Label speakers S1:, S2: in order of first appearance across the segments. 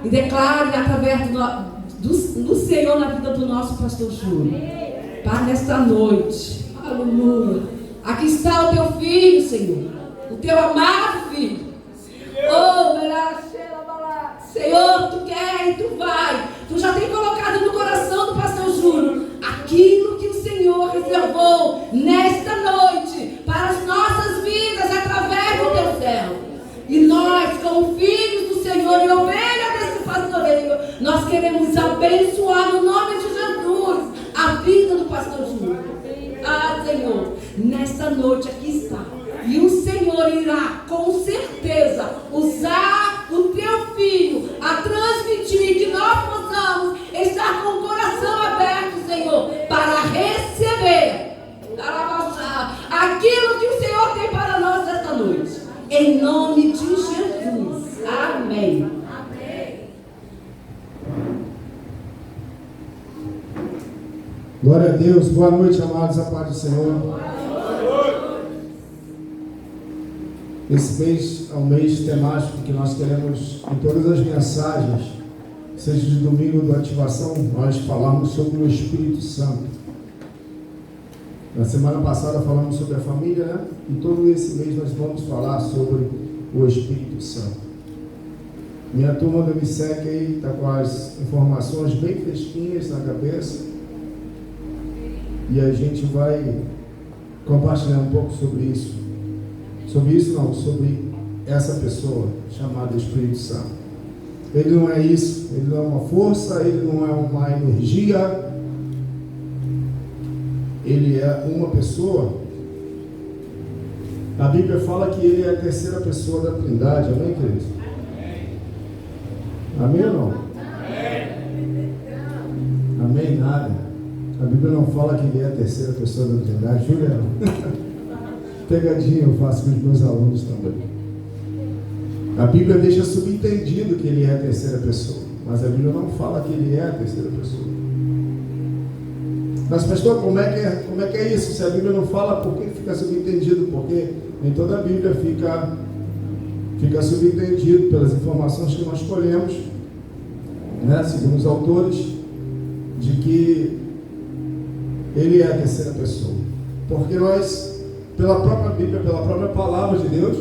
S1: e declare através do Senhor na vida do nosso pastor Júlio. Pai, nesta noite, aleluia, aqui está o teu filho, Senhor, o teu amado filho. Oh, Senhor, tu quer e tu vai. Tu já tem colocado no coração do pastor Júlio aquilo que o Senhor reservou nesta noite para as nossas vidas através do teu céu. E nós, como filhos do Senhor e ovelhas desse pastoreio, nós queremos abençoar no nome de Jesus a vida do pastor Júlio. Ah, Senhor, nesta noite aqui está. E o Senhor irá, com certeza, usar o teu filho a transmitir, que nós possamos estar com o coração aberto, Senhor, para receber, aquilo que o Senhor tem para nós esta noite. Em nome de Jesus. Amém.
S2: Glória a Deus. Boa noite, amados, a paz do Senhor. Esse mês é um mês temático que nós queremos, em todas as mensagens, seja de domingo da ativação, nós falamos sobre o Espírito Santo. Na semana passada falamos sobre a família, né? E todo esse mês nós vamos falar sobre o Espírito Santo. Minha turma do MSEC aí está com as informações bem fresquinhas na cabeça. E a gente vai compartilhar um pouco sobre isso. Sobre isso não, sobre essa pessoa chamada Espírito Santo. Ele não é isso, ele não é uma força, ele não é uma energia, ele é uma pessoa. A Bíblia fala que ele é a terceira pessoa da Trindade, amém, queridos? Amém ou não? Amém, nada. A Bíblia não fala que ele é a terceira pessoa da Trindade, Juliano. Pegadinha eu faço com os meus alunos também. A Bíblia deixa subentendido que ele é a terceira pessoa, mas a Bíblia não fala que ele é a terceira pessoa. Mas pastor, como é que é isso? Se a Bíblia não fala, por que fica subentendido? Porque em toda a Bíblia fica subentendido pelas informações que nós colhemos, né, segundo os autores, de que ele é a terceira pessoa. Porque nós, pela própria Bíblia, pela própria palavra de Deus,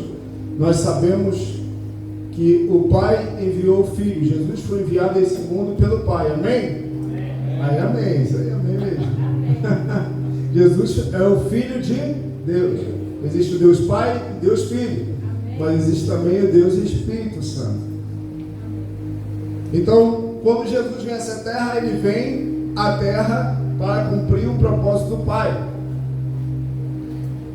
S2: nós sabemos que o Pai enviou o Filho. Jesus foi enviado a esse mundo pelo Pai, amém? Aí, amém, isso aí, amém mesmo. Jesus é o Filho de Deus. Existe o Deus Pai e Deus Filho, mas existe também o Deus Espírito Santo. Então, quando Jesus vem a essa terra, ele vem à terra para cumprir o propósito do Pai.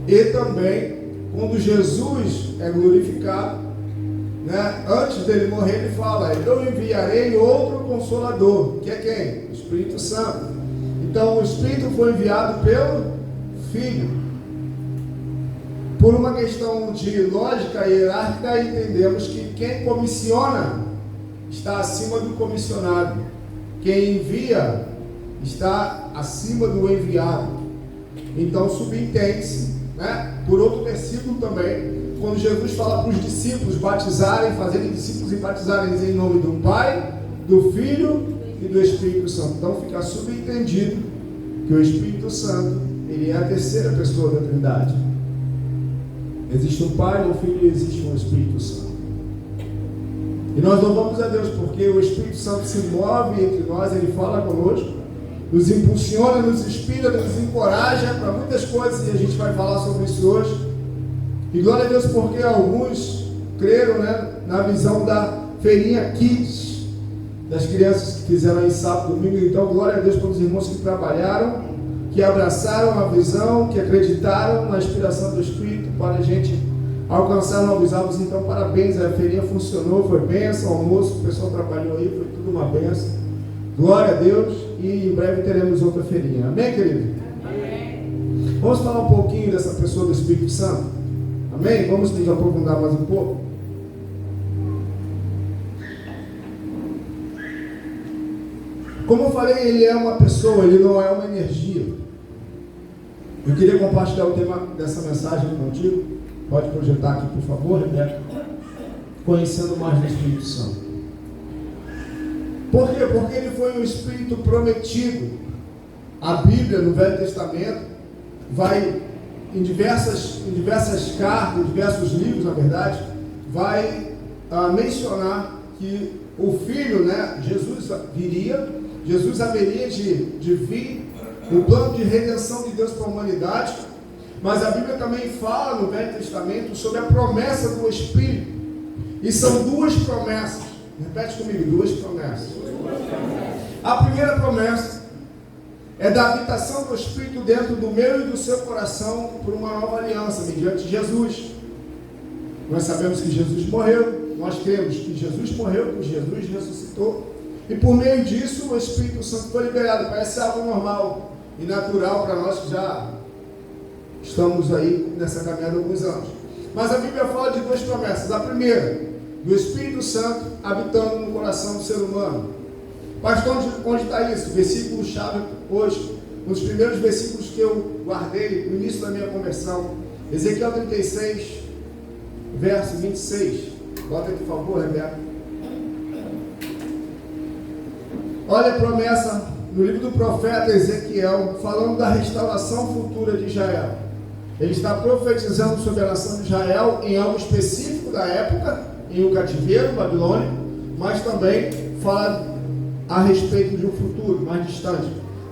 S2: E também, quando Jesus é glorificado, né, antes dele morrer, ele fala: eu enviarei outro Consolador, que é quem? O Espírito Santo. Então, o Espírito foi enviado pelo Filho. Por uma questão de lógica hierárquica, entendemos que quem comissiona está acima do comissionado. Quem envia está acima do enviado. Então, subentende-se, né, por outro versículo também, quando Jesus fala para os discípulos batizarem, fazerem discípulos e batizarem em nome do Pai, do Filho e do Espírito Santo. Então fica subentendido que o Espírito Santo, ele é a terceira pessoa da Trindade. Existe um Pai, um Filho e existe um Espírito Santo. E nós louvamos a Deus porque o Espírito Santo se move entre nós, ele fala conosco, nos impulsiona, nos inspira, nos encoraja para muitas coisas, e a gente vai falar sobre isso hoje. E glória a Deus porque alguns creram, né, na visão da feirinha Kids, das crianças que fizeram aí sábado, domingo. Então glória a Deus pelos irmãos que trabalharam, que abraçaram a visão, que acreditaram na inspiração do Espírito para a gente alcançar novos alvos. Então parabéns, a feirinha funcionou, foi bênção, almoço, o pessoal trabalhou aí, foi tudo uma bênção. Glória a Deus, e em breve teremos outra feirinha. Amém, querido? Amém. Vamos falar um pouquinho dessa pessoa do Espírito Santo? Amém? Vamos nos aprofundar mais um pouco? Como eu falei, ele é uma pessoa, ele não é uma energia. Eu queria compartilhar o tema dessa mensagem contigo. Pode projetar aqui, por favor, Rebeca. Conhecendo mais do Espírito Santo. Por quê? Porque ele foi um Espírito prometido. A Bíblia, no Velho Testamento, vai em diversas cartas, em diversos livros, na verdade, vai mencionar que o Filho, né, Jesus haveria de vir, o plano de redenção de Deus para a humanidade. Mas a Bíblia também fala no Velho Testamento sobre a promessa do Espírito. E são duas promessas. Repete comigo, duas promessas. A primeira promessa é da habitação do Espírito dentro do meu e do seu coração por uma nova aliança, mediante Jesus. Nós sabemos que Jesus morreu, nós cremos que Jesus morreu, que Jesus ressuscitou, e por meio disso o Espírito Santo foi liberado. Parece algo normal e natural para nós que já estamos aí nessa caminhada há alguns anos. Mas a Bíblia fala de duas promessas. A primeira, do Espírito Santo habitando no coração do ser humano. Pastor, onde está isso? Versículo-chave hoje, um dos primeiros versículos que eu guardei no início da minha conversão. Ezequiel 36, verso 26. Bota aí, por favor, Rebeca. Olha a promessa no livro do profeta Ezequiel, falando da restauração futura de Israel. Ele está profetizando sobre a nação de Israel em algo específico da época, em um cativeiro babilônico, mas também fala a respeito de um futuro mais distante.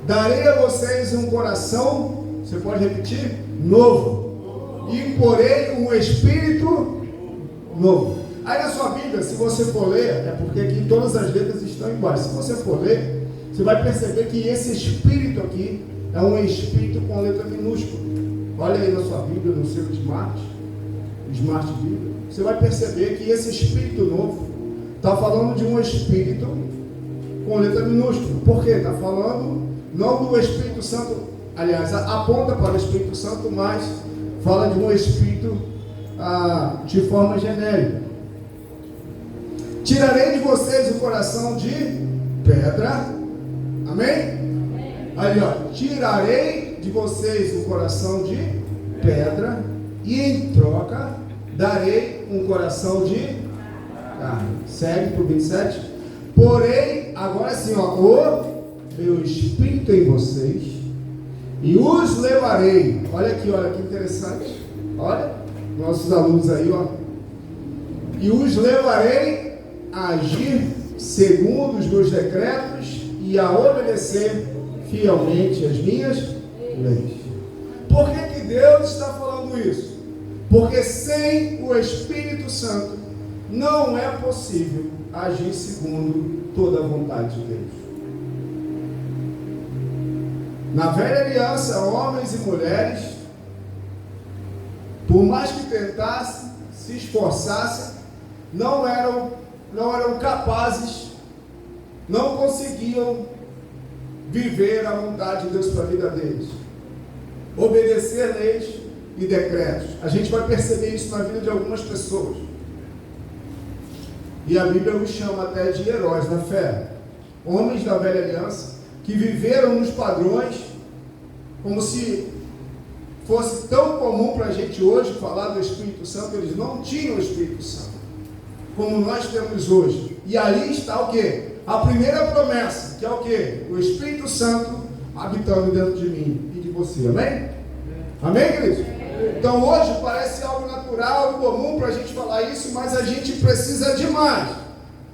S2: Darei a vocês um coração, você pode repetir? Novo. E porei um espírito novo. Aí na sua Bíblia, se você for ler, é porque aqui todas as letras estão iguais. Se você for ler, você vai perceber que esse espírito aqui é um espírito com letra minúscula. Olha aí na sua Bíblia, no seu Smart Bíblia. Você vai perceber que esse espírito novo está falando de um espírito com letra minúscula. Por quê? Está falando não do Espírito Santo, aliás, aponta para o Espírito Santo, mas fala de um espírito de forma genérica. Tirarei de vocês o coração de pedra. Amém? Aí, ó, tirarei de vocês o coração de pedra e em troca darei um coração de carne. Segue para o 27. Porém, agora sim, ó, o meu espírito em vocês e os levarei. Olha aqui, olha que interessante. Olha, nossos alunos aí, ó. E os levarei a agir segundo os meus decretos e a obedecer fielmente as minhas leis. Por que Deus está falando isso? Porque sem o Espírito Santo não é possível agir segundo toda a vontade de Deus. Na velha aliança, homens e mulheres, por mais que tentassem, se esforçassem, não eram capazes, não conseguiam viver a vontade de Deus para a vida deles, obedecer leis e decretos. A gente vai perceber isso na vida de algumas pessoas, e a Bíblia os chama até de heróis da fé, homens da velha aliança, que viveram nos padrões, como se fosse tão comum para a gente hoje falar do Espírito Santo. Eles não tinham o Espírito Santo como nós temos hoje. E ali está o quê? A primeira promessa, que é o quê? O Espírito Santo habitando dentro de mim e de você. Amém? Amém, queridos? Então hoje parece algo natural, comum para a gente falar isso, mas a gente precisa demais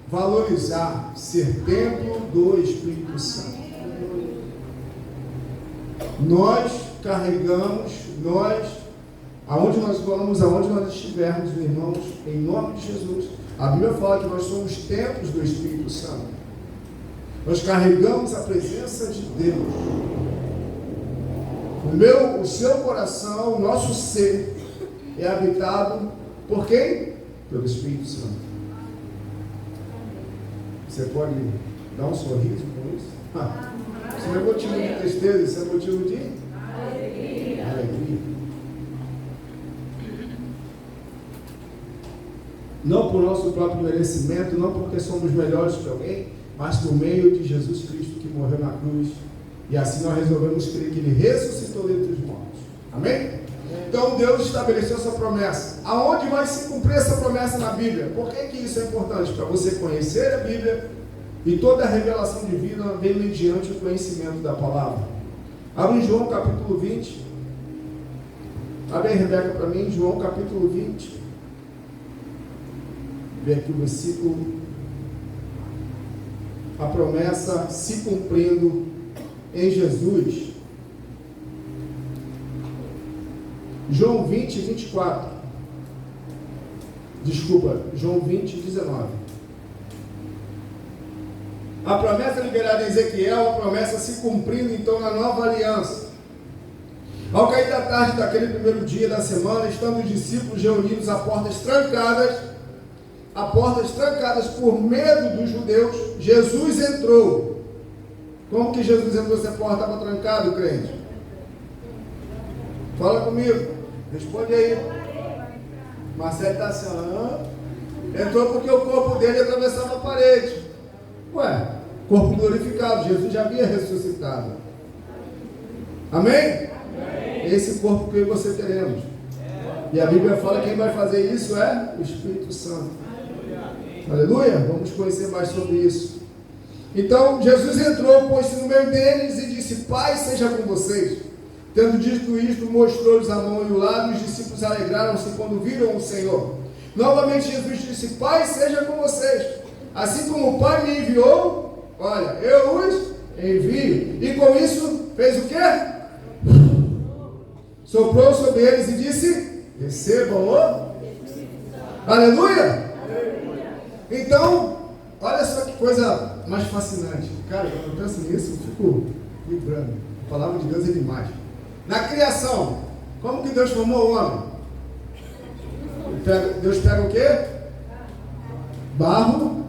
S2: valorizar, ser templo do Espírito Santo. Nós carregamos, aonde nós vamos, aonde nós estivermos, irmãos, em nome de Jesus, a Bíblia fala que nós somos templos do Espírito Santo. Nós carregamos a presença de Deus. O seu coração, o nosso ser é habitado por quem? Pelo Espírito Santo. Você pode dar um sorriso com isso? Isso não é motivo de tristeza, isso é motivo de alegria. Não por nosso próprio merecimento, não porque somos melhores que alguém, mas por meio de Jesus Cristo que morreu na cruz. E assim nós resolvemos crer que Ele ressuscitou dentre os mortos. Amém? Então Deus estabeleceu essa promessa. Aonde vai se cumprir essa promessa na Bíblia? Por que isso é importante? Para você conhecer a Bíblia E toda a revelação divina vem mediante o conhecimento da palavra. Abre em João capítulo 20. Abre aí, Rebeca, para mim, João capítulo 20. Vê aqui o versículo. A promessa se cumprindo em Jesus. João 20, 24. Desculpa, João 20, 19. A promessa liberada em Ezequiel, a promessa se cumprindo então na nova aliança. Ao cair da tarde daquele primeiro dia da semana, estando os discípulos reunidos a portas trancadas por medo dos judeus, Jesus entrou. Como que Jesus entrou se a porta estava trancada, crente? Fala comigo, responde aí. Marcelo está assim, entrou porque o corpo dele atravessava a parede. Ué, corpo glorificado, Jesus já havia ressuscitado. Amém? Amém. Esse corpo que eu e você teremos. E a Bíblia fala que quem vai fazer isso é o Espírito Santo. Aleluia. Vamos conhecer mais sobre isso. Então Jesus entrou, pôs-se no meio deles e disse: Pai seja com vocês. Tendo dito isto, mostrou-lhes a mão e o lado, e os discípulos alegraram-se quando viram o Senhor. Novamente Jesus disse: Pai seja com vocês. Assim como o Pai me enviou, olha, eu os envio. E com isso fez o quê? Soprou sobre eles e disse: recebam-o. Aleluia! Então, olha só que coisa mais fascinante. Cara, quando eu penso nisso, eu fico vibrando. A palavra de Deus é demais. Na criação, como que Deus formou o homem? Deus pega o quê? Barro,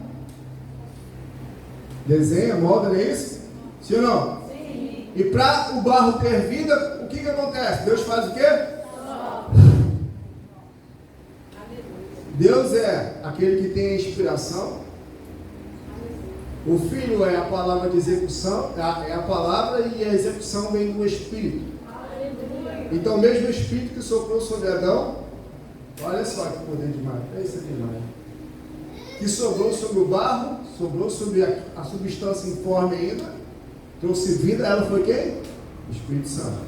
S2: desenha, molda, não é isso? Sim ou não? Sim. E para o barro ter vida, o que acontece? Deus faz o quê? Deus é aquele que tem a inspiração. O Filho é a palavra de execução, é a palavra, e a execução vem do Espírito. Então, mesmo o Espírito que soprou sobre Adão, olha só que poder demais, é isso demais. Que sobrou sobre o barro, sobrou sobre a substância informe ainda, trouxe vida, ela foi quem? O Espírito Santo.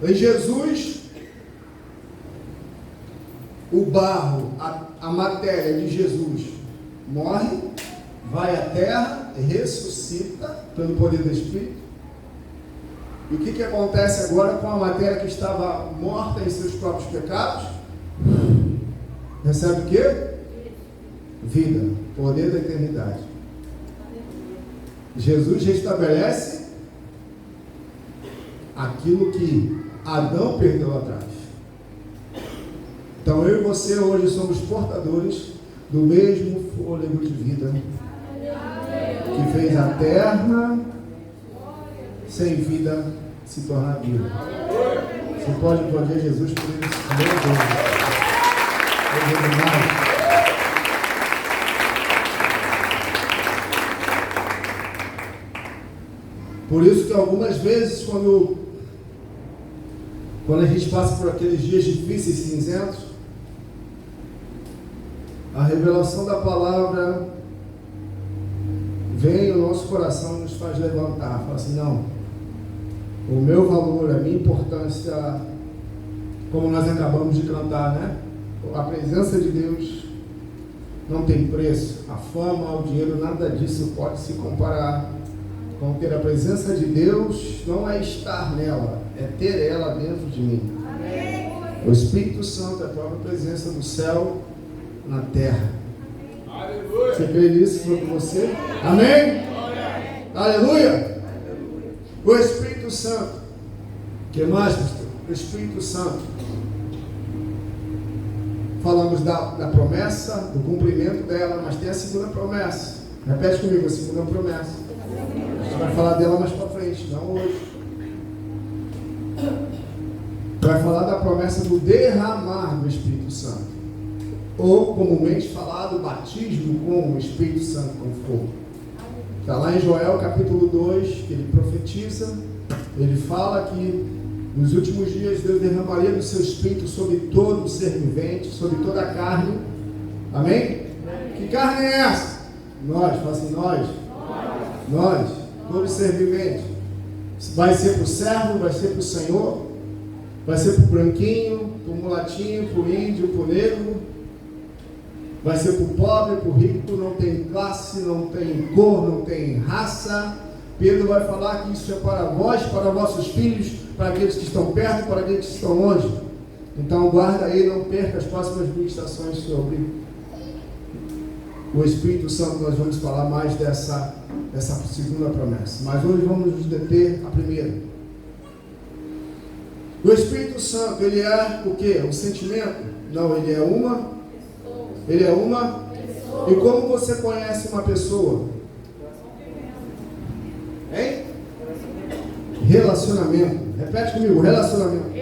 S2: Em Jesus, o barro, a matéria de Jesus morre, vai à terra, ressuscita pelo poder do Espírito. E o que acontece agora com a matéria que estava morta em seus próprios pecados? Recebe o quê? Vida, poder da eternidade. Jesus restabelece aquilo que Adão perdeu atrás. Então eu e você hoje somos portadores do mesmo fôlego de vida que fez a terra sem vida se tornar viva. Você pode aplaudir Jesus por isso? Meu Deus. Por isso que algumas vezes quando a gente passa por aqueles dias difíceis, cinzentos, a revelação da palavra vem ao nosso coração e nos faz levantar. Fala assim, não, o meu valor, a minha importância, como nós acabamos de cantar, né? A presença de Deus não tem preço. A fama, o dinheiro, nada disso pode se comparar com ter a presença de Deus. Não é estar nela, é ter ela dentro de mim. Amém. O Espírito Santo é a própria presença do céu na terra. Aleluia. Você crê nisso sobre você? Amém? Aleluia. O Espírito Santo. O que mais, pastor? O Espírito Santo. Falamos da promessa, do cumprimento dela, mas tem a segunda promessa. Repete comigo, a segunda promessa. A gente vai falar dela mais para frente, não hoje. Vai falar da promessa do derramar do Espírito Santo. Ou, comumente falado, batismo com o Espírito Santo, com fogo. Está lá em Joel capítulo 2, que ele profetiza, ele fala que nos últimos dias Deus derramaria do seu Espírito sobre todo o ser vivente, sobre toda a carne. Amém? Que carne é essa? Nós, fala assim, nós. Nós, todo ser vivente. Vai ser para o servo, vai ser para o Senhor, vai ser para o branquinho, para o mulatinho, para o índio, para o negro, vai ser para o pobre, para o rico, não tem classe, não tem cor, não tem raça. Pedro vai falar que isso é para vós, para vossos filhos, para aqueles que estão perto, para aqueles que estão longe. Então guarda aí, não perca as próximas ministrações sobre o Espírito Santo. Nós vamos falar mais dessa segunda promessa, mas hoje vamos nos deter a primeira. O Espírito Santo, ele é o que? Um sentimento? Não, ele é uma pessoa. E como você conhece uma pessoa? Hein? Relacionamento. Repete comigo, relacionamento.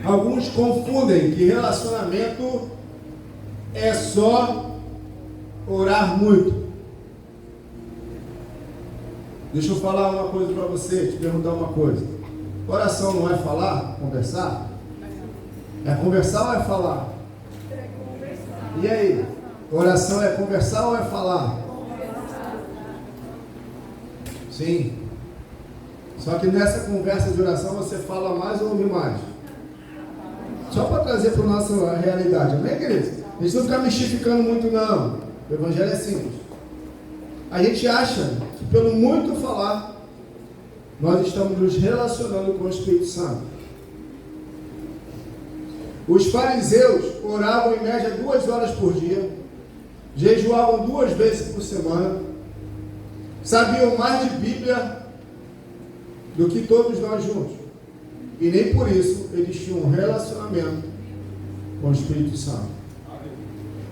S2: Alguns confundem que relacionamento é só orar muito. Deixa eu falar uma coisa para você, te perguntar uma coisa. Oração não é falar, conversar? É conversar ou é falar? E aí? Oração é conversar ou é falar? Sim. Só que nessa conversa de oração você fala mais ou ouve mais? Só para trazer para a nossa realidade, amém, queridos? A gente não fica mistificando muito, não. O Evangelho é simples. A gente acha que pelo muito falar, nós estamos nos relacionando com o Espírito Santo. Os fariseus oravam em média 2 horas por dia, jejuavam 2 vezes por semana, sabiam mais de Bíblia do que todos nós juntos. E nem por isso eles tinham um relacionamento com o Espírito Santo.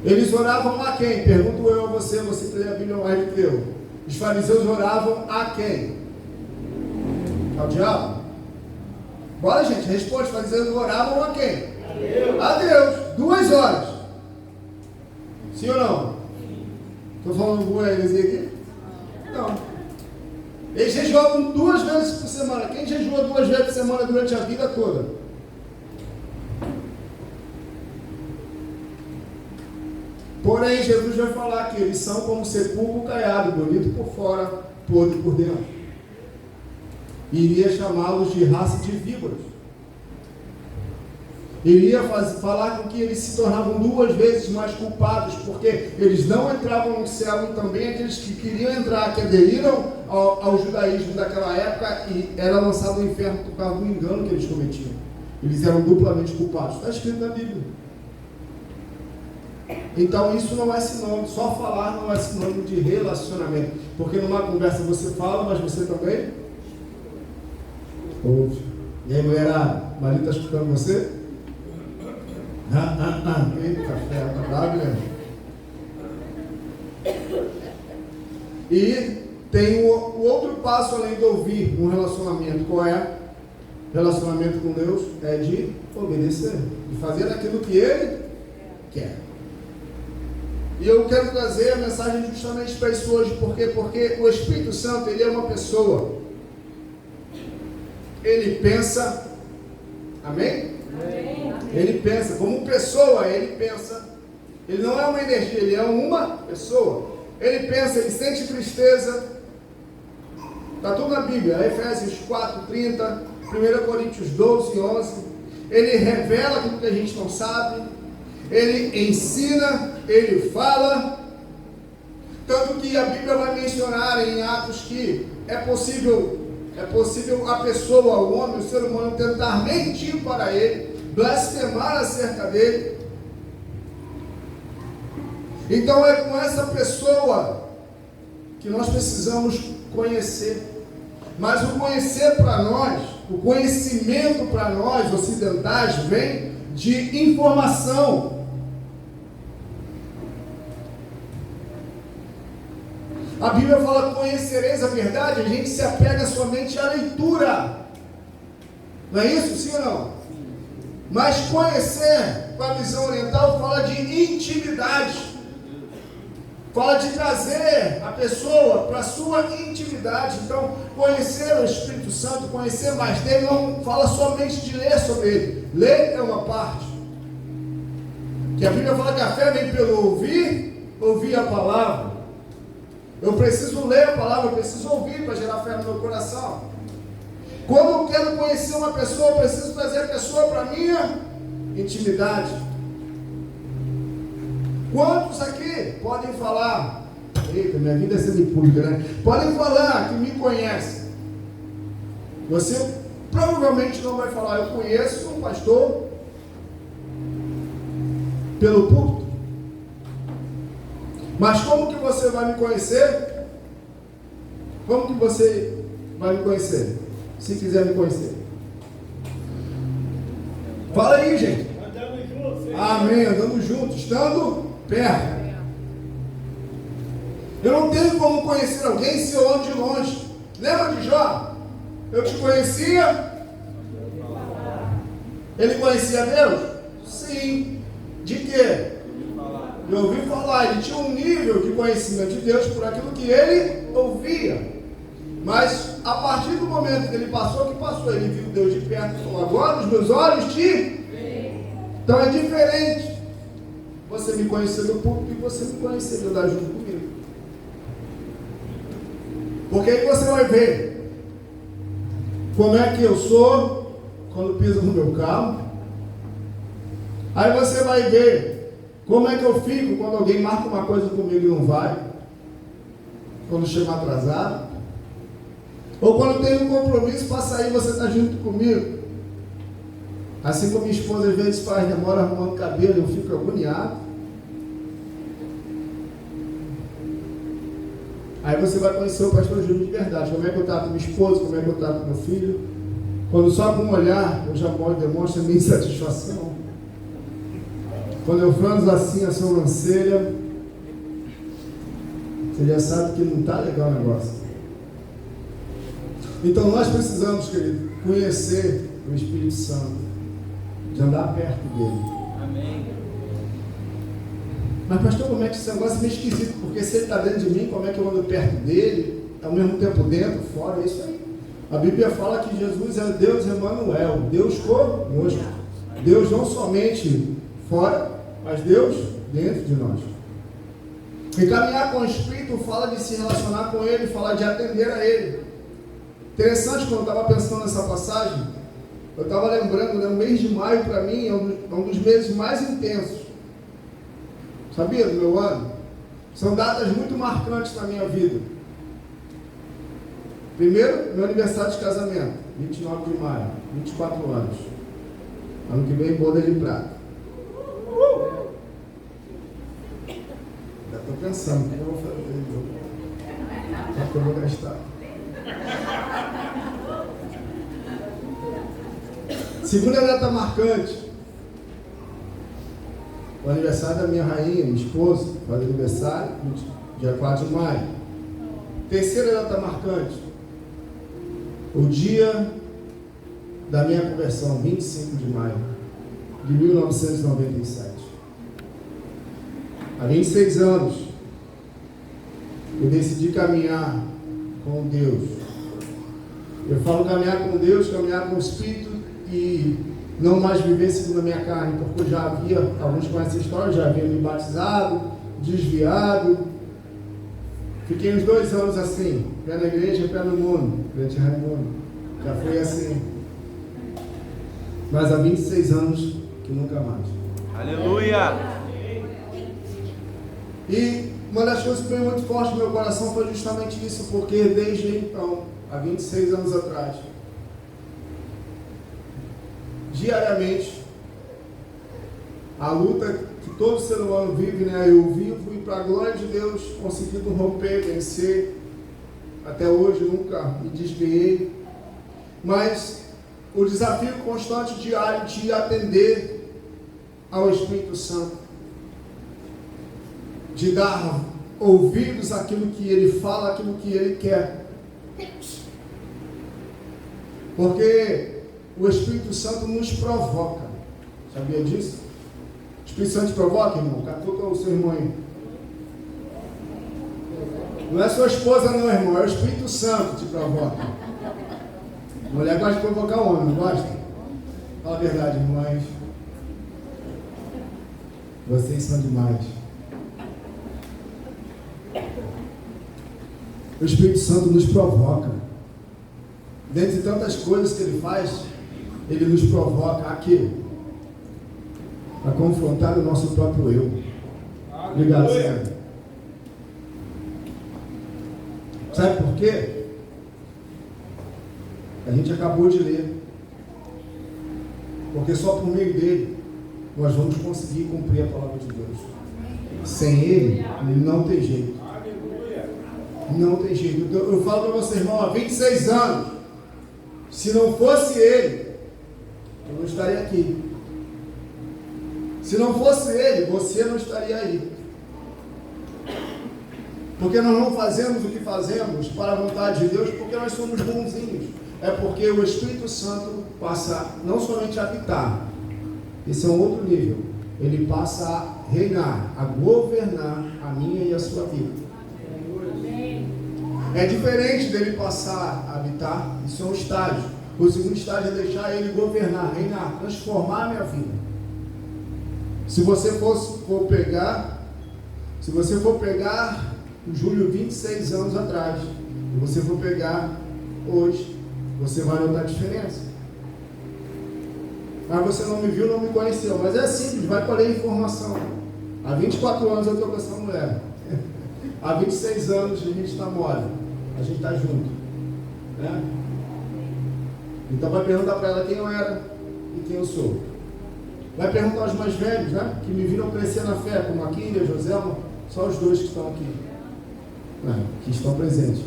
S2: Eles oravam a quem? Pergunto eu a você, você que lê a Bíblia mais do que eu. Os fariseus oravam a quem? Ao diabo? Bora, gente, responde. Os fariseus oravam a quem? A Deus. 2 horas. Sim ou não? Estou falando alguma heresia aqui? Não. Eles jejuavam 2 vezes por semana. Quem jejua 2 vezes por semana durante a vida toda? Porém, Jesus vai falar que eles são como sepulcro caiado, bonito por fora, podre por dentro. Iria chamá-los de raça de víboras. Iria falar com que eles se tornavam 2 vezes mais culpados, porque eles não entravam no céu, e também aqueles que queriam entrar, que aderiram ao judaísmo daquela época, e era lançado no inferno por causa do engano que eles cometiam. Eles eram duplamente culpados. Está escrito na Bíblia. Então isso não é sinônimo, só falar não é sinônimo de relacionamento, porque numa conversa você fala, mas você também ouve. E aí, mulherada, o marido está escutando você? Eita, café, tá bravo, né? E tem o outro passo além de ouvir um relacionamento. Qual é? Relacionamento com Deus é de obedecer, de fazer aquilo que Ele quer. E eu quero trazer a mensagem justamente para isso hoje, porque o Espírito Santo, ele é uma pessoa. Ele pensa, amém? Ele pensa, como pessoa, ele pensa. Ele não é uma energia, ele é uma pessoa. Ele pensa, ele sente tristeza. Está tudo na Bíblia, Efésios 4:30, 1 Coríntios 12:11. Ele revela aquilo que a gente não sabe. Ele ensina, ele fala. Tanto que a Bíblia vai mencionar em Atos que é possível a pessoa, o homem, o ser humano tentar mentir para ele, blasfemar acerca dele. Então é com essa pessoa que nós precisamos conhecer. Mas o conhecer para nós, o conhecimento para nós ocidentais vem de informação. A Bíblia fala: conhecereis a verdade. A gente se apega somente à leitura. Não é isso? Sim ou não? Mas conhecer, com a visão oriental, fala de intimidade. Fala de trazer a pessoa para a sua intimidade. Então, conhecer o Espírito Santo, conhecer mais dele, não fala somente de ler sobre ele. Ler é uma parte. Que a Bíblia fala que a fé vem pelo ouvir a palavra. Eu preciso ler a palavra, eu preciso ouvir para gerar fé no meu coração. Quando eu quero conhecer uma pessoa, eu preciso trazer a pessoa para a minha intimidade. Quantos aqui podem falar? Eita, minha vida é semi-pública, né? Podem falar que me conhecem. Você provavelmente não vai falar, eu conheço um pastor pelo púlpito. Mas como que você vai me conhecer? Como que você vai me conhecer? Se quiser me conhecer. Fala aí, gente.
S3: Andando juntos.
S2: Amém, andando juntos, estando perto. Eu não tenho como conhecer alguém se eu ando de longe. Lembra de Jó? Eu te conhecia? Ele conhecia Deus? Sim. De quê? Eu ouvi falar. Ele tinha um nível de conhecimento de Deus por aquilo que ele ouvia. Mas a partir do momento que ele passou, ele viu Deus de perto e falou: agora os meus olhos te... Então é diferente você me conhecer do público e você me conhecer de andar junto comigo. Porque aí você vai ver como é que eu sou quando piso no meu carro. Aí você vai ver como é que eu fico quando alguém marca uma coisa comigo e não vai. Quando chega atrasado. Ou quando tem um compromisso para sair, você está junto comigo. Assim como minha esposa às vezes faz, demora arrumando cabelo, eu fico agoniado. Aí você vai conhecer o pastor Júnior de verdade. Como é que eu trato minha esposa, como é que eu trato meu filho. Quando só com um olhar eu já demonstro a minha insatisfação. Quando eu franzo assim a sobrancelha, você já sabe que não está legal o negócio. Então nós precisamos, querido, conhecer o Espírito Santo, de andar perto dele.
S3: Amém.
S2: Mas pastor, como é que esse negócio é meio esquisito? Porque se ele está dentro de mim, como é que eu ando perto dele? Ao mesmo tempo dentro, fora, é isso aí. A Bíblia fala que Jesus é Deus Emanuel, Deus conosco. Deus não somente fora, mas Deus dentro de nós. E caminhar com o Espírito fala de se relacionar com Ele, fala de atender a Ele. Interessante, quando eu estava pensando nessa passagem, eu estava lembrando, né, o mês de maio para mim é um dos meses mais intensos. Sabia, do meu ano? São datas muito marcantes na minha vida. Primeiro, meu aniversário de casamento, 29 de maio, 24 anos. Ano que vem, boda de prata. Já estou pensando, o que eu vou fazer? Só que eu vou gastar. Segunda data marcante, o aniversário da minha rainha, minha esposa, faz aniversário, dia 4 de maio. Terceira data marcante, o dia da minha conversão, 25 de maio de 1997. Há 26 anos, eu decidi caminhar com Deus. Eu falo caminhar com Deus, caminhar com o Espírito e não mais viver segundo a minha carne, porque eu já havia, alguns conhecem a história, já havia me batizado, desviado. Fiquei uns 2 anos assim, pé na igreja, pé no mundo, crente Raimundo. Já foi assim. Mas há 26 anos que nunca mais.
S3: Aleluia!
S2: E uma das coisas que veio muito forte no meu coração foi justamente isso, porque desde então, há 26 anos atrás, diariamente, a luta que todo ser humano vive, né? Eu vivo e para a glória de Deus conseguindo romper, vencer. Até hoje nunca me desviei, mas o desafio constante diário de atender ao Espírito Santo, de dar ouvidos àquilo que Ele fala, àquilo que Ele quer, porque o Espírito Santo nos provoca. Sabia disso? O Espírito Santo te provoca, irmão? Catuca o seu irmão aí. Não é sua esposa não, irmão. É o Espírito Santo que te provoca. Mulher gosta de provocar o homem, não gosta? Fala a verdade, irmãs. Vocês são demais. O Espírito Santo nos provoca. Dentre tantas coisas que Ele faz, Ele nos provoca aqui a confrontar o nosso próprio eu. Obrigado, Senhor. Sabe por quê? A gente acabou de ler. Porque só por meio dele nós vamos conseguir cumprir a palavra de Deus. Sem ele, não tem jeito. Não tem jeito. Eu falo para você, irmão, há 26 anos, se não fosse ele, eu não estaria aqui. Se não fosse ele, você não estaria aí. Porque nós não fazemos o que fazemos para a vontade de Deus porque nós somos bonzinhos. É porque o Espírito Santo passa não somente a habitar, esse é um outro nível, ele passa a reinar, a governar a minha e a sua vida. É diferente dele passar a habitar, isso é um estágio. O segundo estágio é deixar ele governar, reinar, transformar a minha vida. Se você for pegar o Júlio 26 anos atrás, e você for pegar hoje, você vai notar a diferença. Mas você não me viu, não me conheceu. Mas é simples, vai colher informação. Há 24 anos eu estou com essa mulher. Há 26 anos a gente namora. A gente está junto. Né? Então vai perguntar para ela quem eu era e quem eu sou. Vai perguntar aos mais velhos, né? Que me viram crescer na fé, como a Kília, a Joselma. Só os dois que estão aqui. Que estão presentes.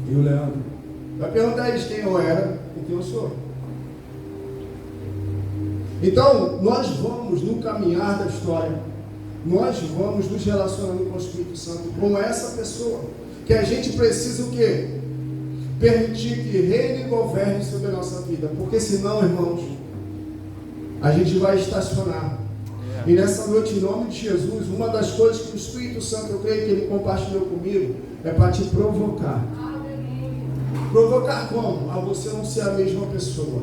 S2: E o Leandro. Vai perguntar a eles quem eu era e quem eu sou. Então, nós vamos no caminhar da história, nós vamos nos relacionando com o Espírito Santo, com essa pessoa, que a gente precisa o quê? Permitir que reine e governe sobre a nossa vida, porque senão, irmãos, a gente vai estacionar. E nessa noite, em nome de Jesus, uma das coisas que o Espírito Santo, eu creio que ele compartilhou comigo, é para te provocar. Provocar como? A você não ser a mesma pessoa.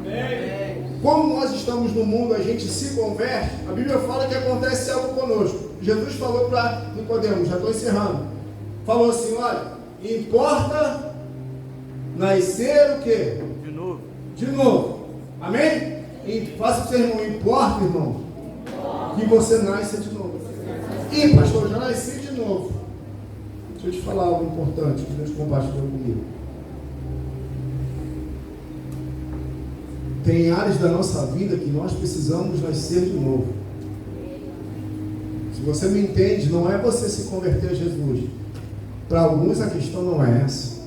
S2: Amém. Como nós estamos no mundo, a gente se converte, a Bíblia fala que acontece algo conosco. Jesus falou para Nicodemos, já estou encerrando, falou assim, olha, importa nascer o quê? De novo. Amém? E faça para o seu irmão, importa, irmão, que você nasça de novo. E pastor, já nasci de novo. Deixa eu te falar algo importante que Deus compartilhou comigo. Tem áreas da nossa vida que nós precisamos nascer de novo. Se você me entende, não é você se converter a Jesus. Para alguns a questão não é essa.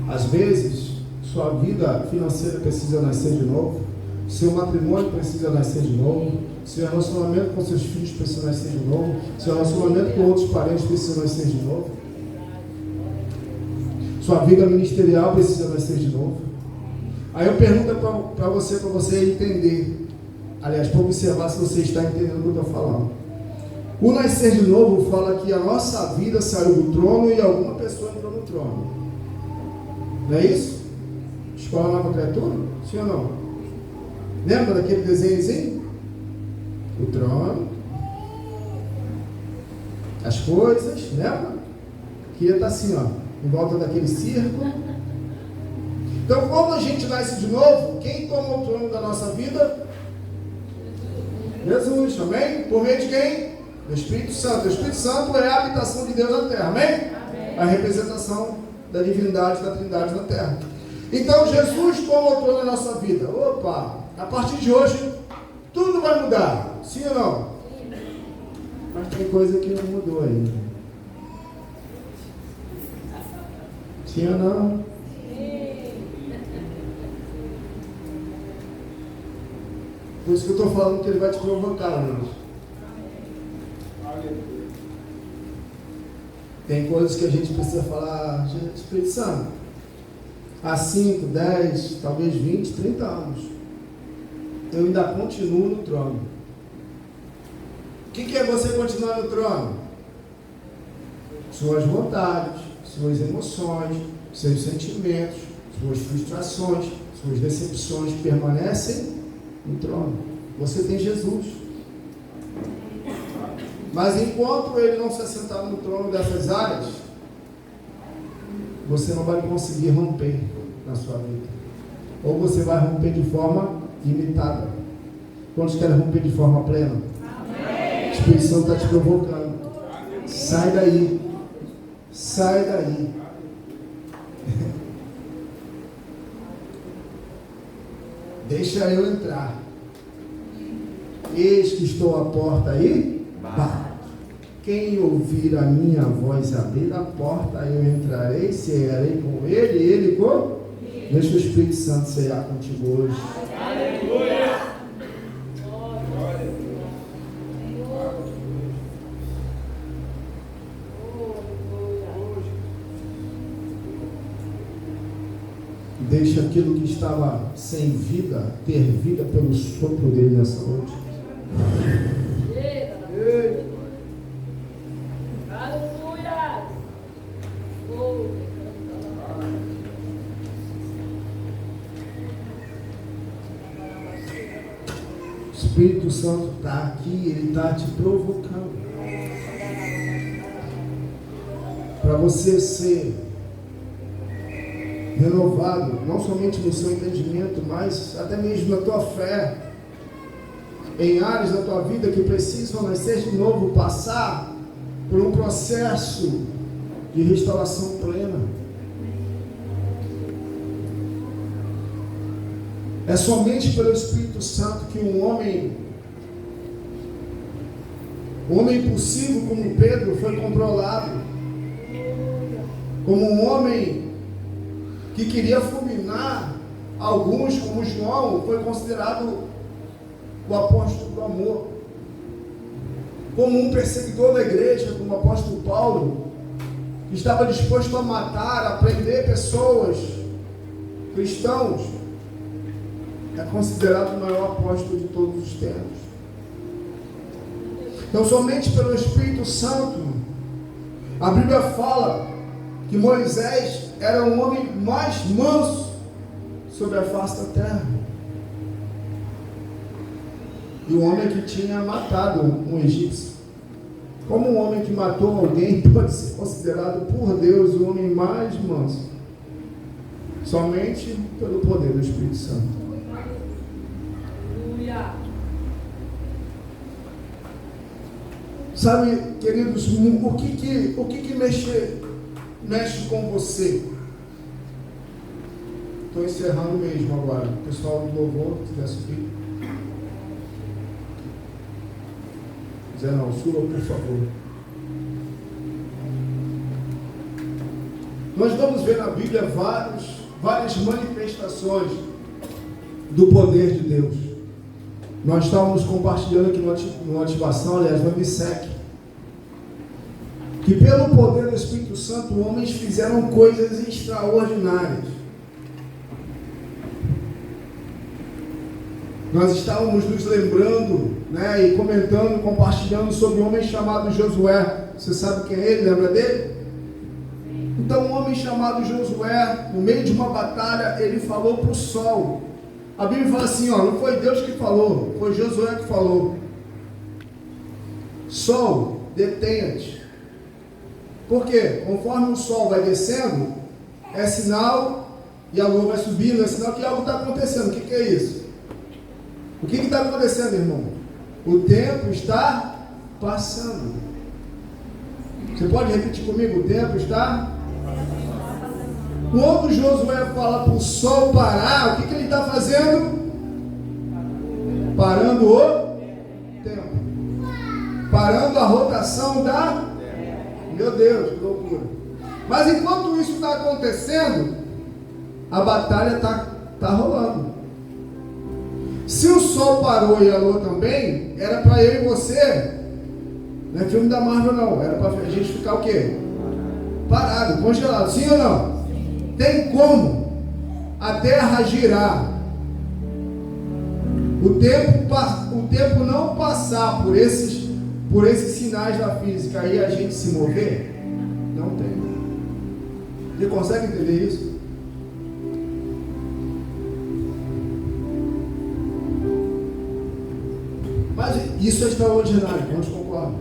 S2: Às vezes, sua vida financeira precisa nascer de novo. Seu matrimônio precisa nascer de novo. Seu relacionamento com seus filhos precisa nascer de novo. Seu relacionamento com outros parentes precisa nascer de novo. Sua vida ministerial precisa nascer de novo. Aí eu pergunto para você entender. Aliás, para observar se você está entendendo o que eu estou falando. O nascer de novo fala que a nossa vida saiu do trono e alguma pessoa entrou no trono. Não é isso? Escola Nova Criatura? Sim ou não? Lembra daquele desenhozinho? O trono. As coisas, lembra? Que ia estar assim, ó. Em volta daquele círculo. Então, quando a gente nasce de novo, quem toma o trono da nossa vida? Jesus, amém? Por meio de quem? Do Espírito Santo. O Espírito Santo é a habitação de Deus na terra, amém? Amém. A representação da divindade, da trindade na terra. Então, Jesus toma o trono da nossa vida. Opa, a partir de hoje, tudo vai mudar. Sim ou não? Mas tem coisa que não mudou ainda. Sim ou não? Por isso que eu estou falando que ele vai te provocar, irmãos. Tem coisas que a gente precisa falar, Espírito Santo, há 5, 10, talvez 20, 30 anos, eu ainda continuo no trono. O que é você continuar no trono? Suas vontades, suas emoções, seus sentimentos, suas frustrações, suas decepções permanecem no trono. Você tem Jesus. Mas enquanto ele não se assentar no trono dessas áreas, você não vai conseguir romper na sua vida. Ou você vai romper de forma limitada. Quantos querem romper de forma plena? Amém. O Espírito Santo está te provocando. Sai daí. Sai daí. Deixa eu entrar. Eis que estou à porta aí. Bato. Quem ouvir a minha voz e abrir a porta, eu entrarei, cearei com ele, e ele com. Deixa o Espírito Santo cear contigo hoje. Aleluia! Deixa aquilo que estava sem vida ter vida pelo sopro dele nessa noite.
S4: Aleluia!
S2: O Espírito Santo está aqui, ele está te provocando para você ser renovado, não somente no seu entendimento, mas até mesmo na tua fé, em áreas da tua vida que precisam nascer de novo, passar por um processo de restauração plena. É somente pelo Espírito Santo que um homem impulsivo como Pedro foi controlado, como um homem que queria fulminar alguns, como João, foi considerado o apóstolo do amor, como um perseguidor da igreja, como o apóstolo Paulo, que estava disposto a matar, a prender pessoas, cristãos, é considerado o maior apóstolo de todos os tempos. Então, somente pelo Espírito Santo, a Bíblia fala que Moisés era o homem mais manso sobre a face da terra. E o homem que tinha matado um egípcio. Como um homem que matou alguém pode ser considerado por Deus o homem mais manso? Somente pelo poder do Espírito Santo.
S4: Aleluia!
S2: Sabe, queridos, o que mexe com você? Estou encerrando mesmo agora. O pessoal do louvor, se quiser subir. Zé não, suba por favor. Nós vamos ver na Bíblia várias manifestações do poder de Deus. Nós estávamos compartilhando aqui no Ativação, aliás, no MSEC, que pelo poder do Espírito Santo, homens fizeram coisas extraordinárias. Nós estávamos nos lembrando, né, e comentando, compartilhando sobre um homem chamado Josué. Você sabe quem é ele? Lembra dele? Então, um homem chamado Josué, no meio de uma batalha, ele falou para o sol. A Bíblia fala assim, ó, não foi Deus que falou, foi Josué que falou. Sol, detenha-te. Por quê? Conforme o sol vai descendo, é sinal, e a lua vai subindo, é sinal que algo está acontecendo. O que é isso? O que está acontecendo, irmão? O tempo está passando. Você pode repetir comigo? O tempo está... Quando Josué fala para o sol parar, o que ele está fazendo? Parando o tempo. Parando a rotação da... Meu Deus, que loucura. Mas enquanto isso está acontecendo, a batalha está rolando. Se o sol parou e a lua também, era para eu e você, não é filme da Marvel não, era para a gente ficar o quê? Parado, congelado, sim ou não? Tem como a terra girar, o tempo não passar por esses sinais da física e a gente se mover? Não tem. Você consegue entender isso? Mas isso é extraordinário, quantos concordam?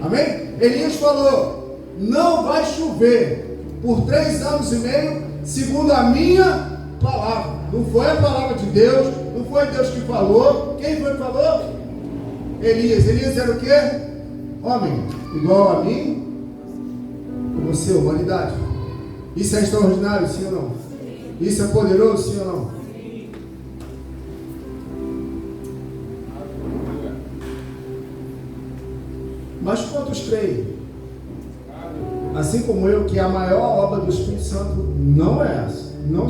S2: Amém? Elias falou: não vai chover por 3 anos e meio, segundo a minha palavra. Não foi a palavra de Deus, não foi Deus que falou. Quem foi que falou? Elias. Elias era o quê? Homem, igual a mim, com você, humanidade. Isso é extraordinário, sim ou não? Isso é poderoso, sim ou não? Mas quantos creem, assim como eu, que a maior obra do Espírito Santo não é essa, não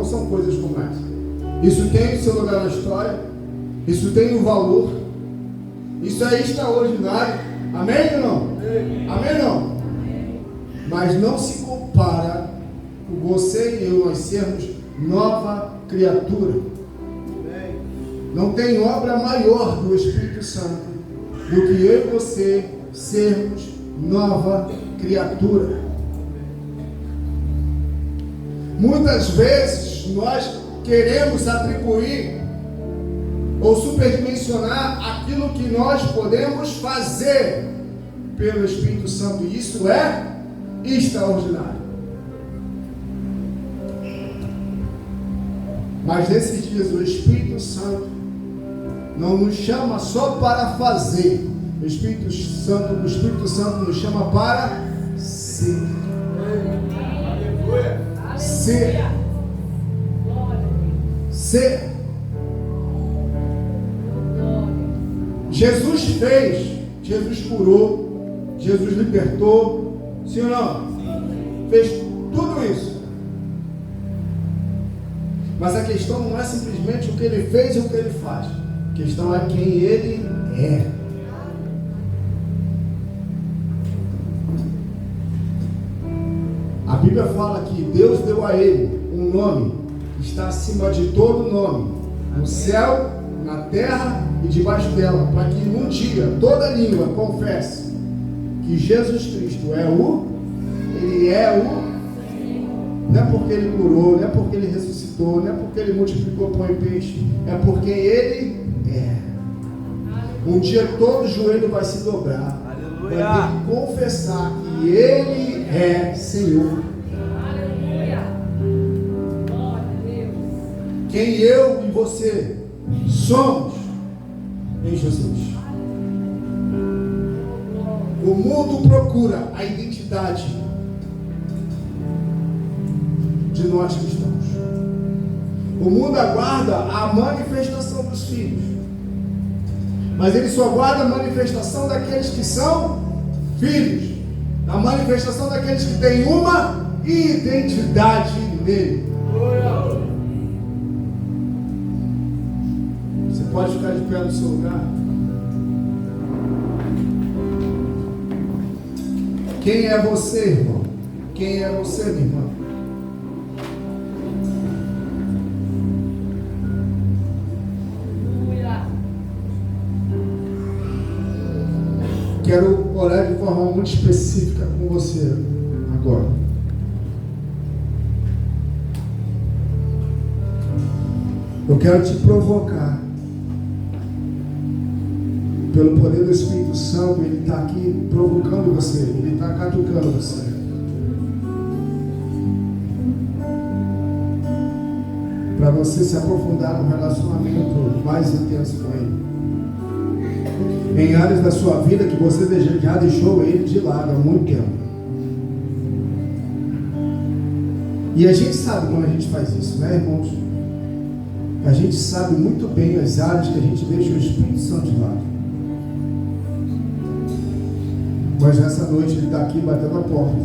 S2: são coisas como essa. Isso tem o seu lugar na história, isso tem um valor, isso é extraordinário. Amém ou não? Amém ou não? Mas não se compara com você e eu, nós sermos nova criatura. Não tem obra maior do Espírito Santo do que eu e você sermos nova criatura. Muitas vezes nós queremos atribuir ou superdimensionar aquilo que nós podemos fazer pelo Espírito Santo, e isso é extraordinário. Mas nesses dias o Espírito Santo não nos chama só para fazer. O Espírito Santo nos chama para ser. Ser. Ser. Jesus fez, Jesus curou, Jesus libertou, sim ou não? Fez tudo isso. Mas a questão não é simplesmente o que ele fez e o que ele faz. A questão é quem ele é. A Bíblia fala que Deus deu a ele um nome que está acima de todo nome, no céu, na terra e debaixo dela, para que num dia toda língua confesse que Jesus Cristo Ele é o. Não é porque ele curou, não é porque ele ressuscitou, não é porque ele multiplicou pão e peixe, é porque ele é. Um dia todo joelho vai se dobrar, vai ter que confessar que ele é Senhor. Quem eu e você somos em Jesus. O mundo procura a identidade de nós cristãos. O mundo aguarda a manifestação dos filhos, mas ele só aguarda a manifestação daqueles que são filhos, a manifestação daqueles que têm uma identidade nele. Você pode ficar de pé no seu lugar? Quem é você, irmão? Quem é você, minha irmã? Quero orar de forma muito específica com você agora. Eu quero te provocar. Pelo poder do Espírito Santo, Ele está aqui provocando você, Ele está catucando você. Para você se aprofundar no relacionamento mais intenso com Ele. Em áreas da sua vida que você já deixou Ele de lado há muito tempo. E a gente sabe como a gente faz isso, né, irmãos? A gente sabe muito bem as áreas que a gente deixa o Espírito Santo de lado. Mas nessa noite Ele está aqui batendo a porta.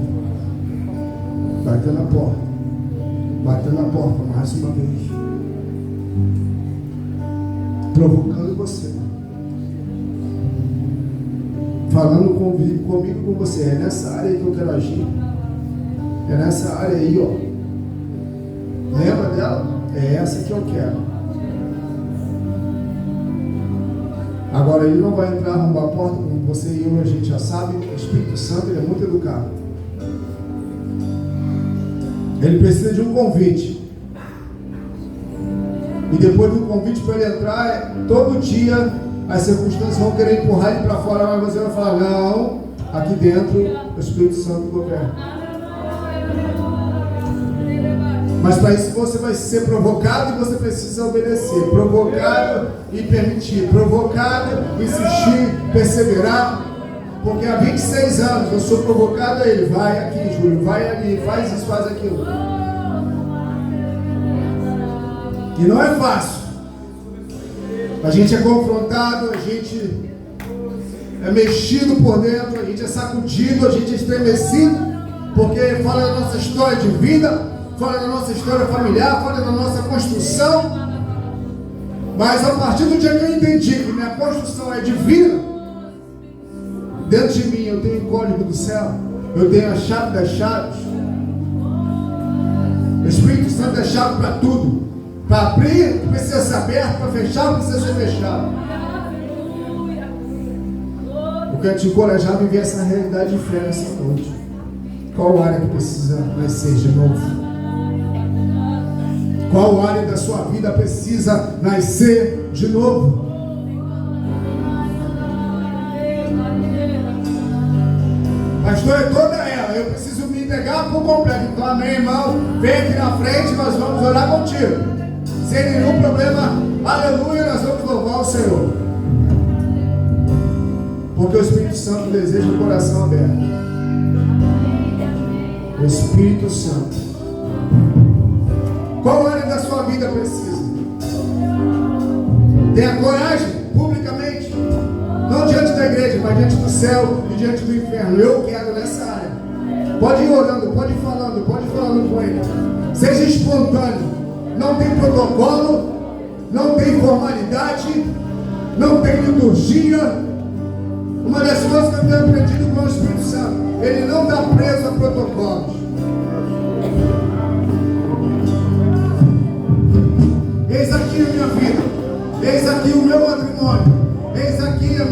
S2: Batendo a porta. Batendo a porta mais uma vez. Provocando você. Falando comigo, com você. É nessa área que eu quero agir. É nessa área aí, ó. Lembra dela? É essa que eu quero. Agora Ele não vai entrar, arrombar a porta, como você e eu, a gente já sabe. O Espírito Santo, Ele é muito educado. Ele precisa de um convite. E depois do convite para ele entrar, todo dia as circunstâncias vão querer empurrar ele para fora, mas você vai falar, não, aqui dentro o Espírito Santo governa. Mas para isso você vai ser provocado e você precisa obedecer. Provocado e permitir. Provocado, insistir, perseverar. Porque há 26 anos eu sou provocado a ele. Vai aqui, Júlio, vai ali, faz isso, faz aquilo. E não é fácil. A gente é confrontado, a gente é mexido por dentro, a gente é sacudido, a gente é estremecido. Porque fala da nossa história de vida, fora da nossa história familiar, fora da nossa construção. Mas a partir do dia que eu entendi que minha construção é divina, dentro de mim eu tenho o código do céu, eu tenho a chave das chaves. O Espírito Santo é chave para tudo. Para abrir, precisa ser aberto, para fechar, precisa ser fechado. Eu quero te encorajar a viver essa realidade de fé nessa noite. Qual área que precisa nascer de novo? Qual área da sua vida precisa nascer de novo? Pastor, é toda ela. Eu preciso me entregar por completo. Então, amém, irmão? Vem aqui na frente, nós vamos orar contigo. Sem nenhum problema. Aleluia, nós vamos louvar o Senhor. Porque o Espírito Santo deseja o coração aberto. O Espírito Santo. Qual área da sua vida precisa? Tenha coragem, publicamente. Não diante da igreja, mas diante do céu e diante do inferno. Eu quero nessa área. Pode ir orando, pode ir falando com ele. Seja espontâneo. Não tem protocolo, não tem formalidade, não tem liturgia. Uma das coisas que eu tenho aprendido com o Espírito Santo, ele não está preso a protocolos. Eis aqui a minha vida, eis aqui o meu matrimônio, eis aqui a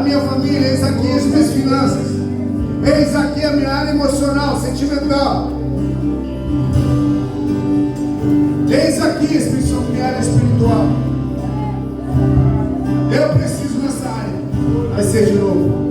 S2: minha família, eis aqui as minhas finanças, eis aqui a minha área emocional, sentimental, eis aqui a minha área espiritual. Eu preciso nessa área, vai ser de novo.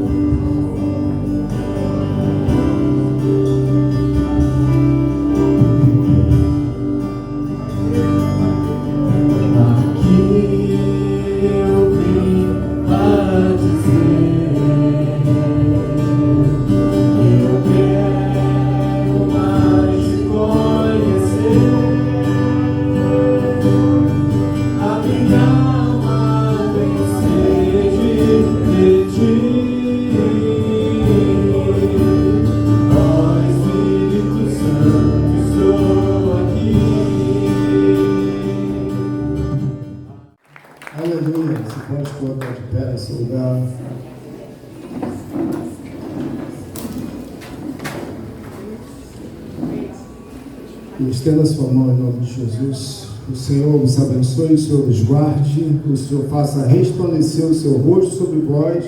S2: Estenda sua mão em nome de Jesus. O Senhor vos abençoe, o Senhor vos guarde, o Senhor faça resplandecer o seu rosto sobre vós,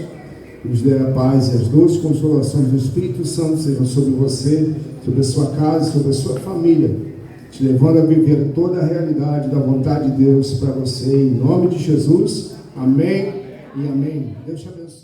S2: e vos dê a paz e as doces consolações do Espírito Santo sejam sobre você, sobre a sua casa, sobre a sua família, te levando a viver toda a realidade da vontade de Deus para você, em nome de Jesus. Amém e amém. Deus te abençoe.